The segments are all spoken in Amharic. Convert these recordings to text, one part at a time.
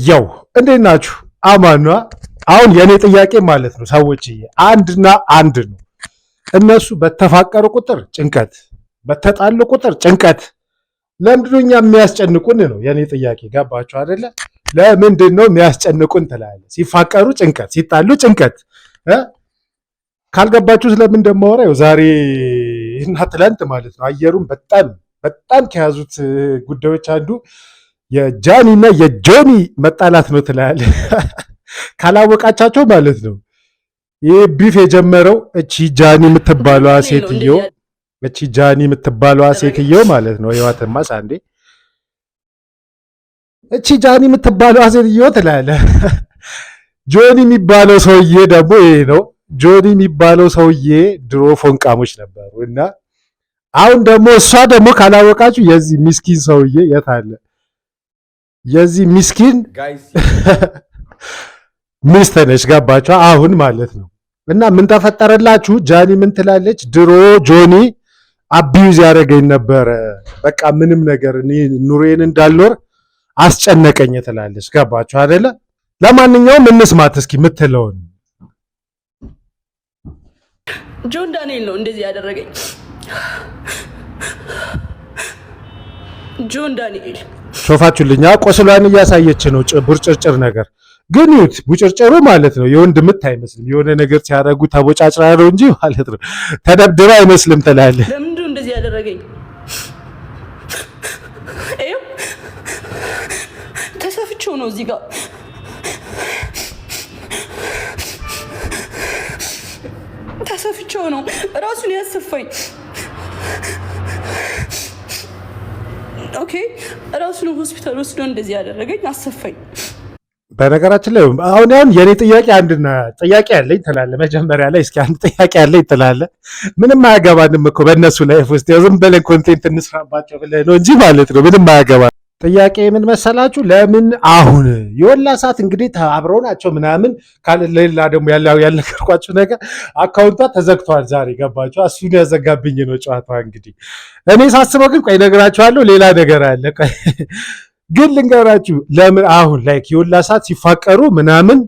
ያው እንዴት ናችሁ? አማኗ አሁን የኔ ጥያቄ ማለት ነው ሰዎችዬ አንድና አንድ ነው። እነሱ በተፋቀሩ ቁጥር ጭንቀት፣ በተጣሉ ቁጥር ጭንቀት። ለምንድነው እኛ የሚያስጨንቁን ነው የኔ ጥያቄ። ገባችሁ አይደለ? ለምንድን ነው የሚያስጨንቁን ትላለህ? ሲፋቀሩ ጭንቀት፣ ሲጣሉ ጭንቀት። ካልገባችሁ ስለምን እንደማወራ ያው ዛሬ እና ትላንት ማለት ነው አየሩን በጣም ከያዙት ጉዳዮች አንዱ የጃኒ እና የጆኒ መጣላት ነው ትላለህ። ካላወቃቻቸው ማለት ነው ይህ ቢፍ የጀመረው እቺ ጃኒ የምትባለዋ ሴትዮ ማለት ነው። ህይወትማ ሳንዴ እቺ ጃኒ የምትባለዋ ሴትዮ ትላለህ። ጆኒ የሚባለው ሰውዬ ደግሞ ይሄ ነው። ጆኒ የሚባለው ሰውዬ ድሮ ፎንቃሞች ነበሩ እና አሁን ደግሞ እሷ ደግሞ ካላወቃችሁ የዚህ ሚስኪን ሰውዬ የት አለ? የዚህ ሚስኪን ሚስት ነች። ገባችሁ አሁን ማለት ነው። እና ምን ተፈጠረላችሁ? ጃኒ ምን ትላለች? ድሮ ጆኒ አቢዩዝ ያደረገኝ ነበረ፣ በቃ ምንም ነገር እኔ ኑሬን እንዳልኖር አስጨነቀኝ ትላለች። ገባችሁ አይደለ? ለማንኛውም እንስማት እስኪ የምትለውን። ጆን ዳንኤል ነው እንደዚህ ያደረገኝ። ጆን ዳንኤል ሾፋችሁልኛ ቆስሏን እያሳየች ነው። ቡርጭርጭር ነገር ግን ይሁት ቡጭርጭሩ ማለት ነው የወንድ ምት አይመስልም። የሆነ ነገር ሲያደርጉ ተቦጫጭራ ነው እንጂ ማለት ነው ተደብድባ አይመስልም ትላለህ። ለምንድን ነው እንደዚህ ያደረገኝ? ይኸው ተሰፍቼው ነው እዚህ ጋር ተሰፍቼው ነው ራሱን ያሰፋኝ። ኦኬ ራሱን ሆስፒታል ወስዶ እንደዚህ ያደረገኝ አሰፋኝ። በነገራችን ላይ አሁን የኔ ጥያቄ አንድና ጥያቄ ያለኝ ትላለህ። መጀመሪያ ላይ እስኪ አንድ ጥያቄ ያለኝ ትላለህ። ምንም አያገባንም እኮ በእነሱ ላይፍ ውስጥ ዝም ብለን ኮንቴንት እንስራባቸው ብለህ ነው እንጂ ማለት ነው ምንም አያገባ። ጥያቄ ምን መሰላችሁ? ለምን አሁን የወላ ሰዓት እንግዲህ አብረው ናቸው ምናምን ሌላ ደግሞ ያልነገርኳችሁ ነገር አካውንቷ ተዘግቷል ዛሬ። ገባችሁ? እሱን ያዘጋብኝ ነው ጨዋታዋ። እንግዲህ እኔ ሳስበው ግን ቆይ እነግራችኋለሁ ሌላ ነገር አለ። ቆይ ግን ልንገራችሁ ለምን አሁን ላይክ የወላ ሰዓት ሲፋቀሩ ምናምን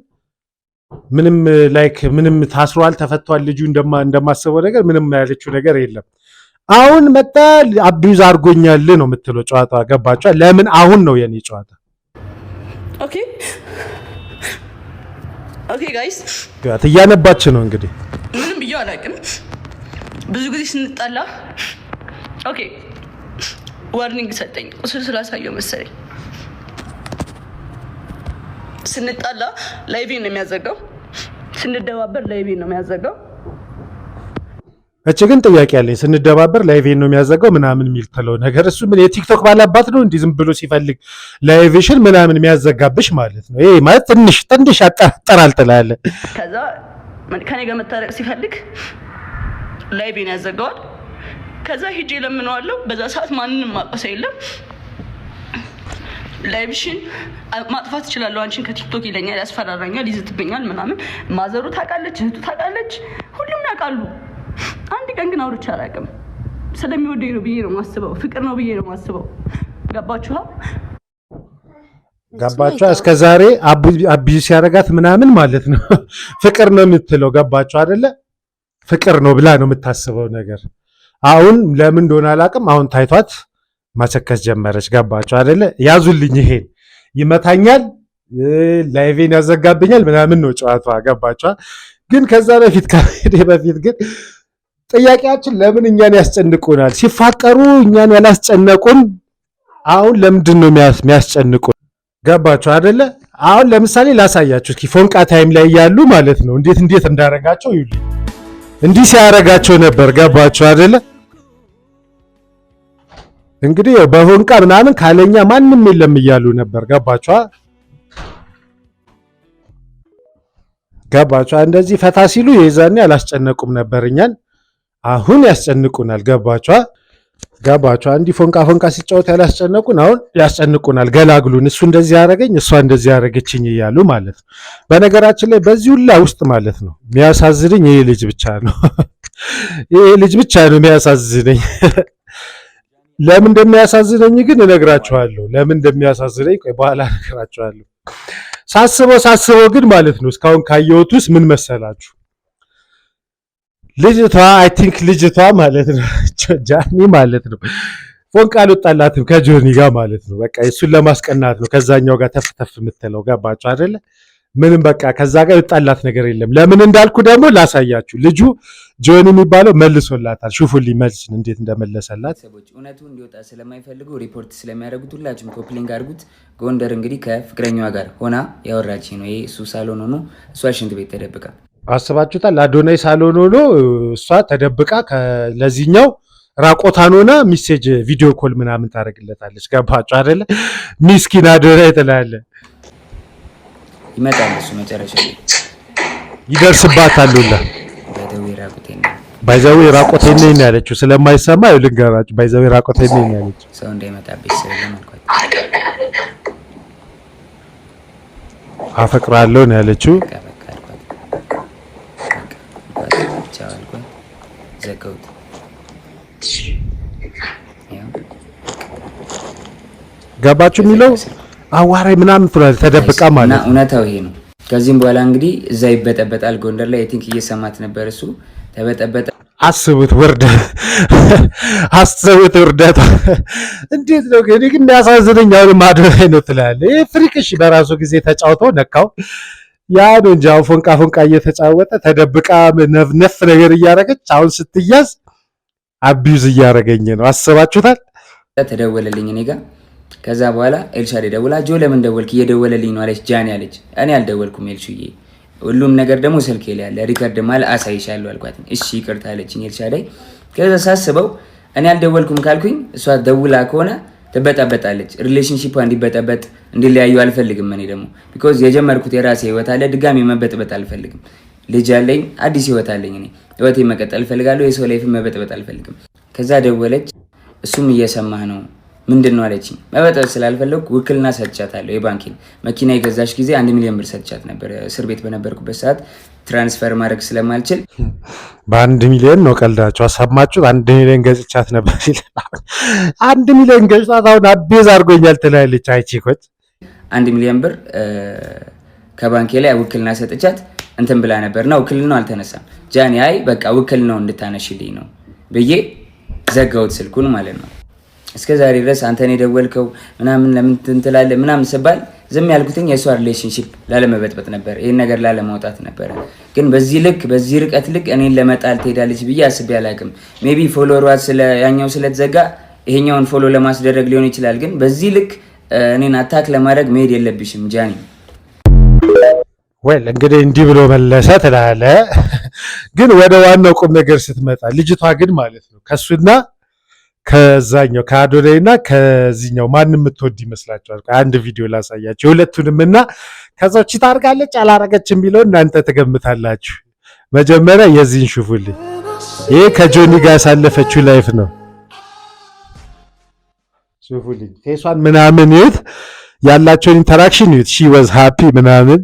ምንም ታስሯል ተፈቷል ልጁ እንደማስበው ነገር ምንም ያለችው ነገር የለም። አሁን መጣ አቢዩዝ አድርጎኛል ነው የምትለው ጨዋታ። ገባችሁ? ለምን አሁን ነው የኔ ጨዋታ። ኦኬ ጋይስ እያነባች ነው እንግዲህ። ምንም ብዬ አላውቅም። ብዙ ጊዜ ስንጣላ ዋርኒንግ ሰጠኝ። ቁስል ስላሳየው መሰለኝ ስንጣላ ላይቬን ነው የሚያዘጋው፣ ስንደባበር ላይቬን ነው የሚያዘጋው። እቺ ግን ጥያቄ ያለኝ ስንደባበር ላይቬን ነው የሚያዘጋው ምናምን የሚል ተለው ነገር እሱ ምን የቲክቶክ ባላባት ነው እንዲህ ዝም ብሎ ሲፈልግ ላይቬሽን ምናምን የሚያዘጋብሽ ማለት ነው። ይሄ ማለት ትንሽ ያጠራጥራል ትላለህ። ከዛ ከኔ ጋር መታረቅ ሲፈልግ ላይቬን ያዘጋዋል። ከዛ ሂጄ ለምነዋለሁ። በዛ ሰዓት ማንንም ማቀሰ የለም። ላይቭሽን ማጥፋት እችላለሁ አንቺን ከቲክቶክ ይለኛል፣ ያስፈራራኛል፣ ይዝትብኛል ምናምን። ማዘሩ ታውቃለች፣ እህቱ ታውቃለች፣ ሁሉም ያውቃሉ። አንድ ቀን ግን አውርቼ አላውቅም። ስለሚወደኝ ነው ብዬ ነው ማስበው፣ ፍቅር ነው ብዬ ነው ማስበው። ገባችኋ? እስከ ዛሬ አቢዩዝ ሲያደርጋት ምናምን ማለት ነው ፍቅር ነው የምትለው። ገባችሁ አይደለ? ፍቅር ነው ብላ ነው የምታስበው ነገር። አሁን ለምን እንደሆነ አላውቅም። አሁን ታይቷት ማቸከስ ጀመረች። ገባችሁ አይደለ? ያዙልኝ፣ ይሄን ይመታኛል፣ ላይቬን ያዘጋብኛል ምናምን ነው ጨዋታ። ገባችሁ? ግን ከዛ በፊት ግን ጥያቄያችን ለምን እኛን ያስጨንቁናል? ሲፋቀሩ እኛን ያላስጨነቁን አሁን ለምንድን ነው የሚያስጨንቁን? ገባችሁ አይደለ? አሁን ለምሳሌ ላሳያችሁ እስኪ ፎንቃ ታይም ላይ ያሉ ማለት ነው እንዴት እንዳረጋቸው ይሉኝ። እንዲህ ሲያረጋቸው ነበር። ገባችሁ አይደለ? እንግዲህ በፎንቃ ምናምን ካለኛ ማንም የለም እያሉ ነበር። ገባችሁ? እንደዚህ ፈታ ሲሉ የዛኔ አላስጨነቁም ነበር እኛን። አሁን ያስጨንቁናል። ገባችሁ? እንዲህ ፎንቃ ሲጫወት ያላስጨነቁን አሁን ያስጨንቁናል። ገላግሉን፣ እሱ እንደዚህ ያደረገኝ እሷ እንደዚህ ያደረገችኝ እያሉ ማለት ነው። በነገራችን ላይ በዚህ ሁላ ውስጥ ማለት ነው የሚያሳዝነኝ ይሄ ልጅ ብቻ ነው። ይሄ ልጅ ብቻ ነው የሚያሳዝነኝ። ለምን እንደሚያሳዝነኝ ግን እነግራችኋለሁ። ለምን እንደሚያሳዝነኝ ቆይ በኋላ እነግራችኋለሁ። ሳስበው ግን ማለት ነው እስካሁን ካየሁት ውስጥ ምን መሰላችሁ? ልጅቷ አይ ቲንክ ልጅቷ ማለት ነው ጃኒ ማለት ነው ፎንቃ አልወጣላትም ከጆኒ ጋር ማለት ነው። በቃ እሱን ለማስቀናት ነው ከዛኛው ጋር ተፍተፍ የምትለው ገባችሁ አይደለ? ምንም በቃ ከዛ ጋር ይወጣላት ነገር የለም። ለምን እንዳልኩ ደግሞ ላሳያችሁ። ልጁ ጆኒ የሚባለው መልሶላታል። ሹፉልኝ መልስን እንዴት እንደመለሰላት። ሰዎች እውነቱ እንዲወጣ ስለማይፈልጉ ሪፖርት ስለሚያደርጉት ሁላችሁም ኮፕሊንግ አድርጉት። ጎንደር እንግዲህ ከፍቅረኛዋ ጋር ሆና ያወራች ነው። ይሄ እሱ ሳሎን ሆኖ እሷ ሽንት ቤት ተደብቃ አስባችሁታል? አዶናይ ሳሎን ሆኖ እሷ ተደብቃ ለዚህኛው ራቆታን ሆና ሚሴጅ ቪዲዮ ኮል ምናምን ታደርግለታለች። ገባችሁ አይደለ? ሚስኪን አዶናይ ትላለ። ይመጣል እሱ መጨረሻ ላይ ይደርስባታል ሁላ ባይዛዊ ራቆቴን ነኝ ያለችው ስለማይሰማ ልንገራችሁ። ባይዛዊ ራቆቴን ነኝ ያለችው ሰው እንዳይመጣብኝ ስለማልኳት አፈቅራለሁ ነው ያለችው። ዘጋሁት። ገባችሁ የሚለው አዋራይ ምናምን ትላለች ተደብቃ ማለት ነው። እውነታው ይሄ ነው። ከዚህም በኋላ እንግዲህ እዛ ይበጠበጣል። ጎንደር ላይ ቲንክ እየሰማት ነበር እሱ ተበጠበጠ። አስቡት ውርደት እንዴት ነው ግን? ግን ያሳዝነኝ አሁን አዶናይ ነው ትላለህ። ይሄ ፍሪክሽ በራሱ ጊዜ ተጫውቶ ነካው ያ ነው እንጂ አሁን ፎንቃ እየተጫወተ ተደብቃ ነፍ ነገር እያደረገች አሁን ስትያዝ አቢዩዝ እያደረገኝ ነው። አስባችሁታል? ተደወለልኝ እኔ ጋር። ከዛ በኋላ ኤልሻዴ ደውላ ጆ ለምን ደወልክ? እየደወለልኝ ነው አለች። ጃኒ አለች። እኔ አልደወልኩም ኤልሹዬ፣ ሁሉም ነገር ደግሞ ስልኬ ላይ ያለ ሪከርድ ማለት አሳይሻለሁ አልኳት። እሺ ይቅርታ አለችኝ ኤልሻዴ። ከዛ ሳስበው እኔ አልደወልኩም ካልኩኝ እሷ ደውላ ከሆነ ትበጣበጣለች። ሪሌሽንሺፕ እንዲበጠበጥ እንዲለያዩ አልፈልግም። እኔ ደግሞ ቢኮዝ የጀመርኩት የራሴ ህይወት አለ፣ ድጋሚ መበጥበጥ አልፈልግም። ልጅ አለኝ፣ አዲስ ህይወት አለኝ። እኔ ህይወቴን መቀጠል እፈልጋለሁ። የሰው ላይፍ መበጥበጥ አልፈልግም። ከዛ ደወለች። እሱም እየሰማህ ነው ምንድን ነው አለችኝ። መበጥበጥ ስላልፈለኩ ውክልና ሰጥቻታለሁ። የባንኪን መኪና የገዛሽ ጊዜ 1 ሚሊዮን ብር ሰጥቻት ነበር። እስር ቤት በነበርኩበት ሰዓት ትራንስፈር ማድረግ ስለማልችል በ1 ሚሊዮን ነው ቀልዳቸው። አሰማችሁት? 1 ሚሊዮን ገዝቻት ነበር ይላል። 1 ሚሊዮን ገዝቻት አሁን አቤዝ አድርጎኛል ትላለች። አይቺኮች 1 ሚሊዮን ብር ከባንኬ ላይ ውክልና ሰጥቻት እንትን ብላ ነበር። ነው ውክልናው አልተነሳም። ጃኒ አይ በቃ ውክልናው እንድታነሽልኝ ነው ብዬ ዘጋሁት ስልኩን ማለት ነው። እስከ ዛሬ ድረስ አንተን የደወልከው ምናምን ለምን ትንትላለህ ምናምን ስባል ዝም ያልኩትኝ የእሷ ሪሌሽንሺፕ ላለመበጥበጥ ነበር፣ ይህን ነገር ላለማውጣት ነበረ። ግን በዚህ ልክ በዚህ ርቀት ልክ እኔን ለመጣል ትሄዳለች ብዬ አስቤ አላቅም። ሜቢ ፎሎወሯ ያኛው ስለተዘጋ ይሄኛውን ፎሎ ለማስደረግ ሊሆን ይችላል። ግን በዚህ ልክ እኔን አታክ ለማድረግ መሄድ የለብሽም ጃኒ። ወል እንግዲህ እንዲህ ብሎ መለሰ ትላለህ። ግን ወደ ዋናው ቁም ነገር ስትመጣ ልጅቷ ግን ማለት ነው ከሱና ከዛኛው ከአዶናይና ከዚህኛው ማን የምትወድ ይመስላችኋል? አንድ ቪዲዮ ላሳያችሁ የሁለቱንም እና ከዛው ቺት አድርጋለች አላረገች የሚለው እናንተ ትገምታላችሁ። መጀመሪያ የዚህን ሹፉልኝ። ይሄ ከጆኒ ጋር ያሳለፈችው ላይፍ ነው። ሹፉልኝ ፌሷን ምናምን ይሁት ያላቸውን ኢንተራክሽን ይሁት ሺ ዋዝ ሃፒ ምናምን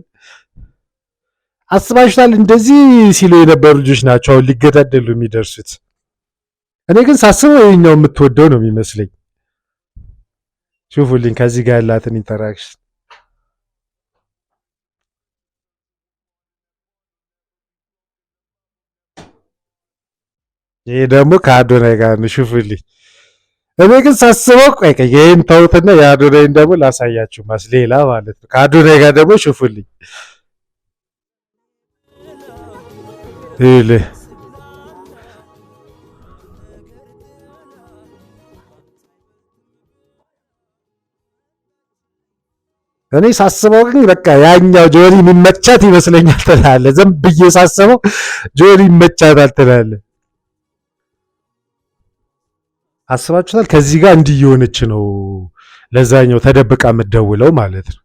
አስባችኋል? እንደዚህ ሲሉ የነበሩ ልጆች ናቸው አሁን ሊገዳደሉ የሚደርሱት። እኔ ግን ሳስበው ይሄኛው የምትወደው ነው የሚመስለኝ። ሹፉልኝ ከዚህ ጋር ያላትን ኢንተራክሽን። ይሄ ደግሞ ከአዶናይ ጋር ነው። ሹፉልኝ። እኔ ግን ሳስበው ቆይ ይሄን ተውትና የአዶናይን ደግሞ ላሳያችሁ ሌላ ማለት ነው። ከአዶናይ ጋር ደግሞ ሹፉልኝ ይሄ እኔ ሳስበው ግን በቃ ያኛው ጆኒ የሚመቻት ይመስለኛል ትላለህ። ዝም ብዬ ሳስበው ጆኒ ይመቻታል ትላለህ። አስባችሁታል? ከዚህ ጋር እንዲህ የሆነች ነው ለዛኛው ተደብቃ የምትደውለው ማለት ነው።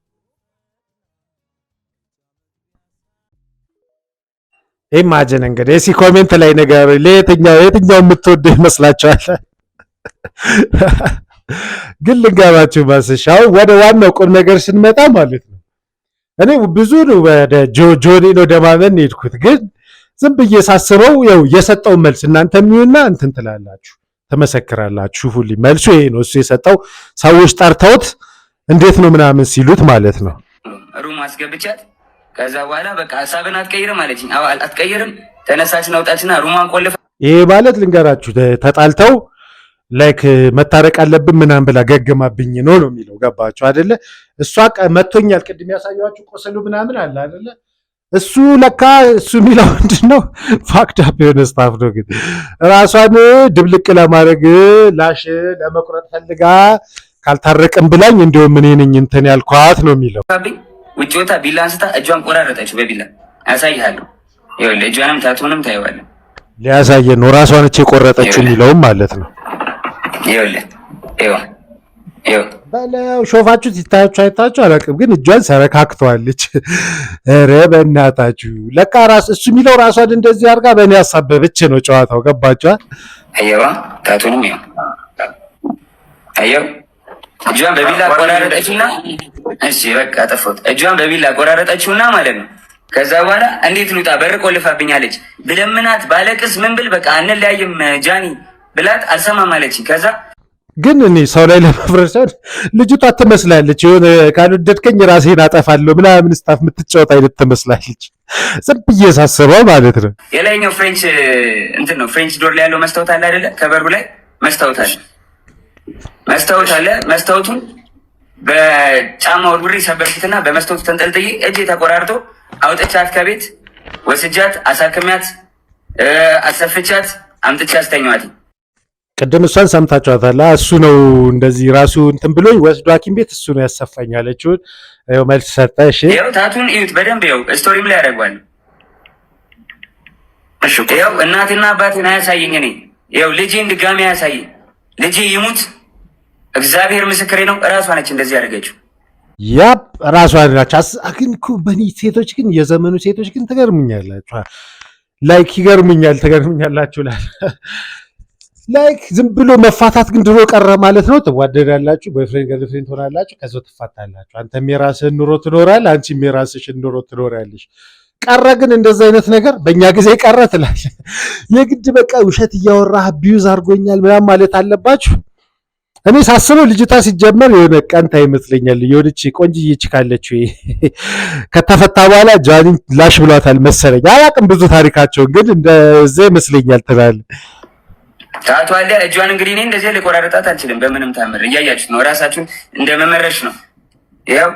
ኢማጂን እንግዲህ እስኪ ኮሜንት ላይ ነገር ለየትኛው የምትወደው ይመስላችኋል? ግን ልንገራችሁ ማስሻው ወደ ዋናው ቁም ነገር ስንመጣ ማለት ነው እኔ ብዙ ነው ወደ ጆኒ ነው ደማመን ሄድኩት። ግን ዝም ብዬ ሳስበው ያው የሰጠው መልስ እናንተ የሚውና እንትን ትላላችሁ ትመሰክራላችሁ። ሹፉልኝ። መልሱ ይሄ ነው። እሱ የሰጠው ሰዎች ጠርተውት እንዴት ነው ምናምን ሲሉት ማለት ነው። ሩም አስገብቻት ከዛ በኋላ በቃ ሀሳብን አትቀይርም አለችኝ። አዎ አትቀይርም፣ ተነሳችን አውጣችና ሩማን ቆልፋ። ይሄ ማለት ልንገራችሁ ተጣልተው ላይክ መታረቅ አለብን ምናምን ብላ ገገማብኝ ነው የሚለው። ገባችሁ አይደለ? እሷ መቶኛል፣ ቅድም ያሳያችሁ ቆሰሉ ምናምን አለ አይደለ? እሱ ለካ እሱ የሚለው ምንድን ነው? ፋክድ አፕ የሆነ ስታፍ ነው። ግን ራሷን ድብልቅ ለማድረግ ላሽ ለመቁረጥ ፈልጋ ካልታረቅም ብላኝ እንዲሁም እኔ ነኝ እንትን ያልኳት ነው የሚለው። ውጭ ወጣ ቢላ አንስታ እጇን ቆራረጠችው በቢላ ያሳይሃለሁ። ይኸውልህ እጇንም ታቱንም ታየዋለህ። ሊያሳየን ነው ራሷን እቺ የቆረጠችው የሚለውም ማለት ነው። ይኸውልህ ይኸው በለው ሾፋችሁ ሲታያችሁ አይታችሁ አላውቅም፣ ግን እጇን ሰረካክተዋለች። ኧረ በእናታችሁ ለካ ራስ እሱ የሚለው ራሷን እንደዚህ አድርጋ በእኔ ያሳበበች ነው ጨዋታው። ገባችኋል? አየዋ ታቱንም ይኸው አየው እጇን በቢላ ቆራረጠችውና እሺ በቃ ጠፋሁት። እጇን በቢላ ቆራረጠችውና ማለት ነው። ከዛ በኋላ እንዴት ልውጣ በር ቆልፋብኛለች። ብለምናት ባለቅስ ምን ብል በቃ አንለያይም ጃኒ ብላት አልሰማም አለችኝ። ከዛ ግን እኔ ሰው ላይ ለመፍረድ ሳይሆን ልጅቷ ትመስላለች፣ የሆነ ካልወደድከኝ ራሴን አጠፋለሁ ምናምን ስታፍ የምትጫወት አይነት ትመስላለች። ዝም ብዬ ሳስበው ማለት ነው። የላይኛው ፍሬንች እንትን ነው፣ ፍሬንች ዶር ላይ ያለው መስታወት አለ አይደለ? ከበሩ ላይ መስታወት አለ መስታወቱን በጫማ ወርውሬ ሰበርኩትና በመስታወቱ ተንጠልጥዬ እጄ ተቆራርጦ አውጥቻት ከቤት ወስጃት አሳክሚያት አሰፍቻት አምጥቻ አስተኛዋት። ቅድም እሷን ሰምታችኋታል። እሱ ነው እንደዚህ ራሱ እንትን ብሎኝ ወስዶ ሐኪም ቤት እሱ ነው ያሰፋኝ ያለችውን መልስ ሰጠ። እሺ ይኸው ታቱን እዩት በደንብ ይኸው ስቶሪም ላይ ያደርጓል። ይኸው እናትና አባቴን አያሳየኝ እኔ ይኸው ልጄን ድጋሚ አያሳየኝ። ልጄ ይሙት እግዚአብሔር ምስክሬ ነው። እራሷ ነች እንደዚህ ያደረገችው። ያፕ ራሷ ናች። ግን እኮ በእኔ ሴቶች ግን የዘመኑ ሴቶች ግን ትገርሙኛላችሁ። ላይክ ይገርሙኛል፣ ትገርሙኛላችሁ። ላይክ ዝም ብሎ መፋታት ግን ድሮ ቀረ ማለት ነው። ትዋደዳላችሁ፣ ቦይፍሬንድ ገርልፍሬንድ ትሆናላችሁ፣ ከዛ ትፋታላችሁ። አንተም የራስህን ኑሮ ትኖራለህ፣ አንቺም የራስሽን ኑሮ ትኖሪያለሽ። ቀረ ግን እንደዛ አይነት ነገር በእኛ ጊዜ ቀረ ትላለህ። የግድ በቃ ውሸት እያወራህ አቢዩዝ አድርጎኛል ምናምን ማለት አለባችሁ። እኔ ሳስበው ልጅቷ ሲጀመር የሆነ ቀንታ ይመስለኛል። የሆነች ቆንጅዬ ካለችው ከተፈታ በኋላ ጃኒን ላሽ ብሏታል መሰለኝ። አላውቅም ብዙ ታሪካቸውን፣ ግን እንደዛ ይመስለኛል ትላለህ። ታቷ አለ እጇን እንግዲህ እኔ እንደዚህ ልቆራረጣት አልችልም በምንም ታምር። እያያችሁት ነው፣ ራሳችሁን እንደመመረሽ ነው። ያው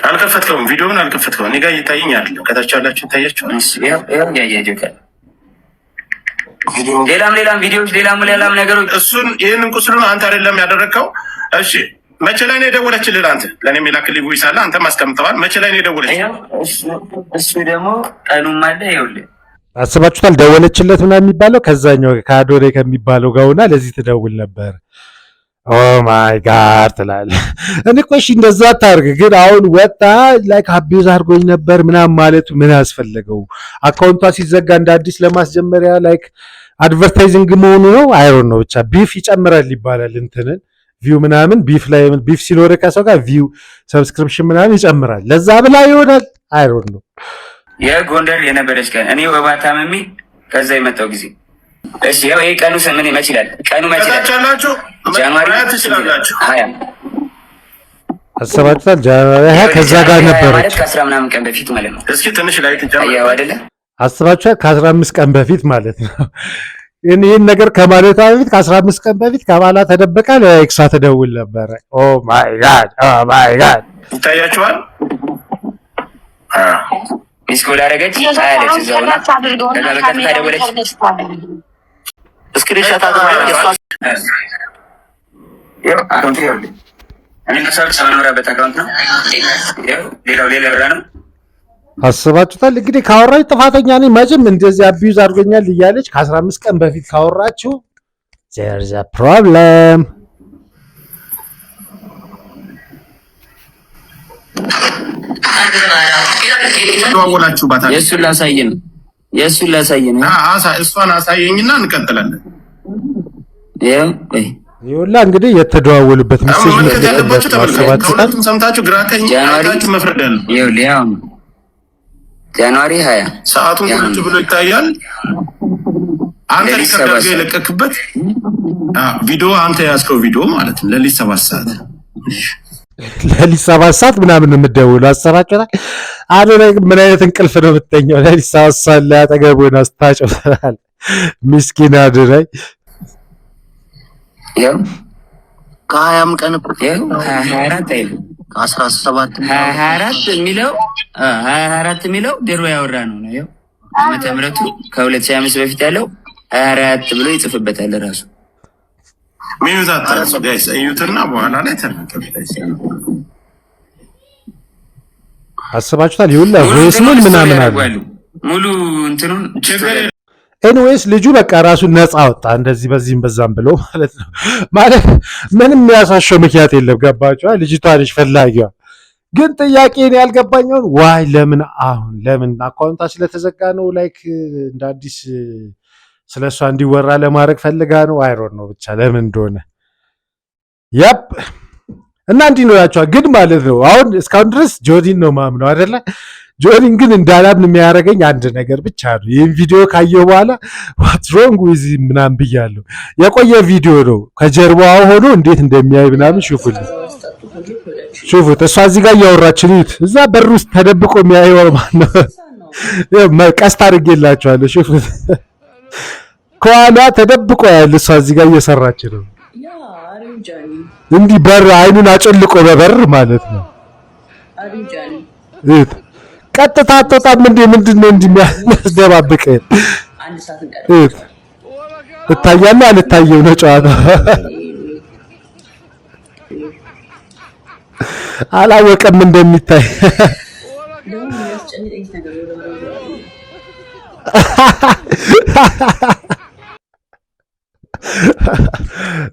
አልከፈትከውም፣ ቪዲዮውን አልከፈትከውም። እኔ ጋር እየታየኝ አይደለም። ከታች ያላችሁ ታያችሁ። ያው ያያችሁ ካለ ሌላም ቪዲዮዎች ሌላም ነገሮች እሱን ይህንን ቁስሉን አንተ አይደለም ያደረግከው። እሺ መቼ ላይ ነው የደወለችልህ? አንተ ለእኔ የሚላክልኝ ቮይስ አለ፣ አንተም አስቀምጠዋል። መቼ ላይ ነው የደወለችልህ? እሱ ደግሞ ቀኑም አለ። ይኸውልህ አስባችሁታል? ደወለችለት ምናምን የሚባለው ከዛኛው ከአዶሬ ከሚባለው ጋር ሆና ለዚህ ትደውል ነበር። ኦ ማይ ጋድ ትላለህ። እኔ ቆይ እንደዛ አታርግ። ግን አሁን ወጣ ላይክ አቢዩዝ አድርጎኝ ነበር ምናምን ማለቱ ምን ያስፈለገው? አካውንቷ ሲዘጋ እንደ አዲስ ለማስጀመሪያ ላይክ አድቨርታይዚንግ መሆኑ ነው። አይሮን ነው ብቻ ቢፍ ይጨምራል ይባላል። እንትንን ቪው ምናምን ቢፍ ላይ ቢፍ ሲኖር ከሰው ጋር ቪው ሰብስክሪፕሽን ምናምን ይጨምራል። ለዛ ብላ ይሆናል። አይሮን ነው። የጎንደር የነበረች ቀን እኔ ወባ ታምሜ ከዛ የመጣው ጊዜ እሺ ያው ይሄ ቀኑ ምን ይመስላል? ቀኑ መቼ ይችላልላችሁ? ጃንዋሪ ትችላላችሁ። 20 አሰባችኋል? ጃንዋሪ 20 ከዛ ጋር ነበረች ማለት ከ10 ምናምን ቀን በፊት ማለት ነው። እስኪ ትንሽ ላይ ትጨምር አይደለ? አሰባችኋል? ከ15 ቀን በፊት ማለት ነው። ይህን ነገር ከማለቷ በፊት ከ15 ቀን በፊት ከባላ ተደበቃ ለኤክሷ ተደውል ነበረ። ኦ ማይ ጋድ ኦ ማይ ጋድ ይታያችኋል። ሚስኮል አደረገች አያለች እዛውና ከዛ በቀጥታ ደወለች። ስክሪንሻት አስባችሁታል? እንግዲህ ካወራች ጥፋተኛ ነኝ መቼም እንደዚህ አቢዩዝ አድርጎኛል እያለች ከ15 ቀን በፊት ካወራችሁ there's a problem። የእሱን ላሳየን እሷን አሳየኝና እንቀጥላለን። ይኸውላ እንግዲህ የተደዋወሉበት ሜሴጅ ሁለቱም ሰምታችሁ ግራ ቀኝ አይታችሁ መፍረድ ያለው ጃንዋሪ 20 ሰዓቱን ቁጭ ብሎ ይታያል። አንተ ሊከታተል የለቀክበት ቪዲዮ አንተ ያስከው ቪዲዮ ማለት ነው። ለሊት 7 ሰዓት ለሊት 7 ሰዓት ምናምን የምትደውለው አሰራጨታል። አዶናይ ምን አይነት እንቅልፍ ነው የምትተኛው? ለሊት 7 ሰዓት ላይ አጠገቡን አስታጭታል። ምስኪን አዶናይ ያው ከ20 ቀን እኮ 24 አይደለም 17 24 የሚለው 24 የሚለው ድሮ ያወራ ነው ነው ያው ዓመተ ምህረቱ ከ2005 በፊት ያለው 24 ብሎ ይጽፍበታል ራሱ ሚዩዛት ጋይስ እዩትና በኋላ ላይ ተነቀበ አስባችሁታል? ይሁን ለቮይስ ምን ምናምን አለ ሙሉ እንትኑን ኤኒዌይስ ልጁ በቃ ራሱን ነፃ አወጣ። እንደዚህ በዚህም በዛም ብሎ ማለት ነው። ማለት ምንም የሚያሳሸው ምክንያት የለም። ገባችኋል? ልጅቷ ልጅ ፈላጊዋ ግን ጥያቄን ያልገባኛውን ዋይ ለምን አሁን ለምን አካውንታ ስለተዘጋ ነው ላይክ እንደ አዲስ ስለሷ እንዲወራ ለማድረግ ፈልጋ ነው አይሮን ነው ብቻ ለምን እንደሆነ ያፕ እና እንዲህ ነው ያቻው ግን ማለት ነው። አሁን እስካሁን ድረስ ጆዲን ነው ማምነው አይደለ? ጆዲን ግን እንዳላምን የሚያደርገኝ አንድ ነገር ብቻ ነው። ይህን ቪዲዮ ካየሁ በኋላ ዋት ሮንግ ዊዝ ምናምን ብያለሁ። የቆየ ቪዲዮ ነው። ከጀርባዋ ሆኖ እንዴት እንደሚያይ ምናምን ሹፉልኝ፣ ሹፉት። እሷ እዚህ ጋር እያወራችን ይት እዛ በር ውስጥ ተደብቆ የሚያየው ማን ነው? ቀስት አድርጌላችኋለሁ። ሹፉት። ከኋላ ተደብቆ ያለ እሷ እዚህ ጋር እየሰራች ነው። እንዲህ በር አይኑን አጨልቆ በበር ማለት ነው። እት ቀጥታ አትወጣም እንዴ? ምንድነው እንደሚያስደባብቅ? እት እታያለሁ አልታየው ነው ጨዋታ። አላወቀም እንደሚታይ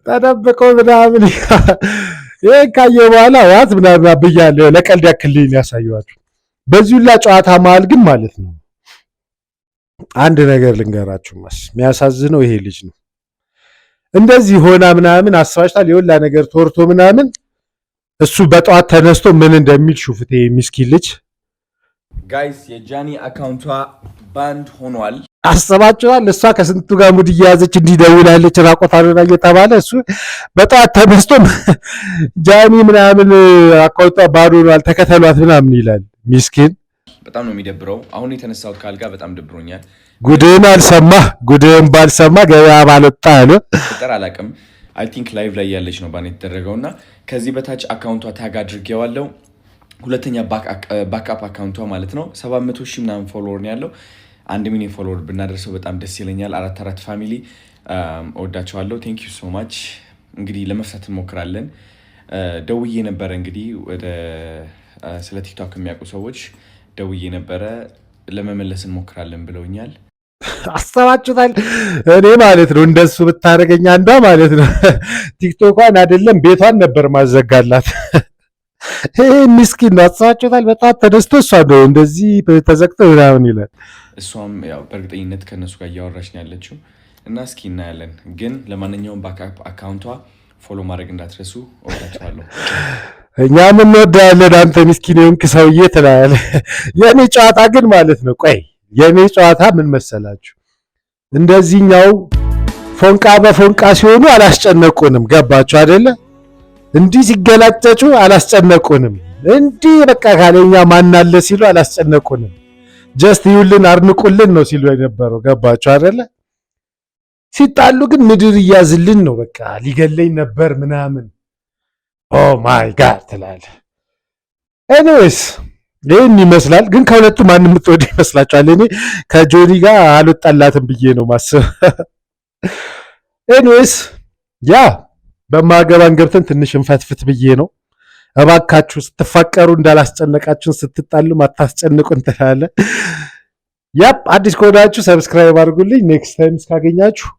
ተደብቆ ምናምን ይሄን ካየ በኋላ ዋት ምናምን ብያለሁ። ለቀልድ ያክልኝ ያሳየዋችሁ። በዚህ ሁላ ጨዋታ መሀል ግን ማለት ነው አንድ ነገር ልንገራችሁ። የሚያሳዝነው ይሄ ልጅ ነው። እንደዚህ ሆና ምናምን አስባችታል። የሁላ ነገር ተወርቶ ምናምን እሱ በጠዋት ተነስቶ ምን እንደሚል ሹፍቴ ምስኪን ልጅ ጋይስ የጃኒ አካውንቷ ባንድ ሆኗል። አስባችኋል? እሷ ከስንቱ ጋር ሙድ እየያዘች እንዲደውላለች ራቆታና እየተባለ እሱ በጠዋት ተነስቶ ጃኒ ምናምን አካውንቷ ባዶ ሆኗል ተከተሏት ምናምን ይላል። ምስኪን በጣም ነው የሚደብረው። አሁን የተነሳሁት ካልጋ በጣም ደብሮኛል። ጉድህን አልሰማ ጉድህን ባልሰማ ገበያ ባልወጣ አለ ቁጥር አላውቅም። አይ ቲንክ ላይቭ ላይ ያለች ነው ባን የተደረገውና ከዚህ በታች አካውንቷ ታግ አድርጌዋለሁ። ሁለተኛ ባክአፕ አካውንቷ ማለት ነው 700 ሺህ ምናምን ፎሎወር ነው ያለው። 1 ሚሊዮን ፎሎወር ብናደርሰው በጣም ደስ ይለኛል። 4 ፋሚሊ እወዳቸዋለሁ። ቴንክ ዩ ሶ ማች። እንግዲህ ለመፍታት እንሞክራለን። ደውዬ ነበረ እንግዲህ ወደ ስለ ቲክቶክ የሚያውቁ ሰዎች ደውዬ ነበረ ለመመለስ እንሞክራለን ብለውኛል። አስተዋጭታል። እኔ ማለት ነው እንደሱ ብታረገኝ አንዷ ማለት ነው ቲክቶኳን አይደለም ቤቷን ነበር ማዘጋላት። ይሄ ምስኪን ነው። አስተዋጭታል። በጣም ተደስቶ እሷ ነው እንደዚህ ተዘግቶ ምናምን ይላል። እሷም ያው በእርግጠኝነት ከነሱ ጋር እያወራች ነው ያለችው እና እስኪ እናያለን። ግን ለማንኛውም ባክአፕ አካውንቷ ፎሎ ማድረግ እንዳትረሱ። እወዳችኋለሁ። እኛም እንወዳለን። አንተ ምስኪን የሆንክ ሰውዬ ትላለህ። የኔ ጨዋታ ግን ማለት ነው ቆይ የኔ ጨዋታ ምን መሰላችሁ? እንደዚህኛው ፎንቃ በፎንቃ ሲሆኑ አላስጨነቁንም። ገባችሁ አይደለ? እንዲህ ሲገላጨጩ አላስጨነቁንም። እንዲህ በቃ ካለኛ ማናለ ሲሉ አላስጨነቁንም። ጀስት ይውልን አርንቁልን ነው ሲሉ የነበረው። ገባችሁ አይደለ? ሲጣሉ ግን ምድር እያዝልን ነው። በቃ ሊገለኝ ነበር ምናምን። ኦ ማይ ጋድ ትላለህ። ኤኒዌይስ ይህን ይመስላል። ግን ከሁለቱ ማንም የምትወድ ይመስላችኋል? እኔ ከጆኒ ጋር አልወጣላትም ብዬ ነው ማስብ። ኤኒዌይስ ያ በማገባን ገብተን ትንሽ እንፈትፍት ብዬ ነው። እባካችሁ ስትፋቀሩ እንዳላስጨነቃችሁን ስትጣሉ አታስጨንቁን ትላለህ። ያፕ አዲስ ከሆናችሁ ሰብስክራይብ አድርጉልኝ። ኔክስት ታይም እስካገኛችሁ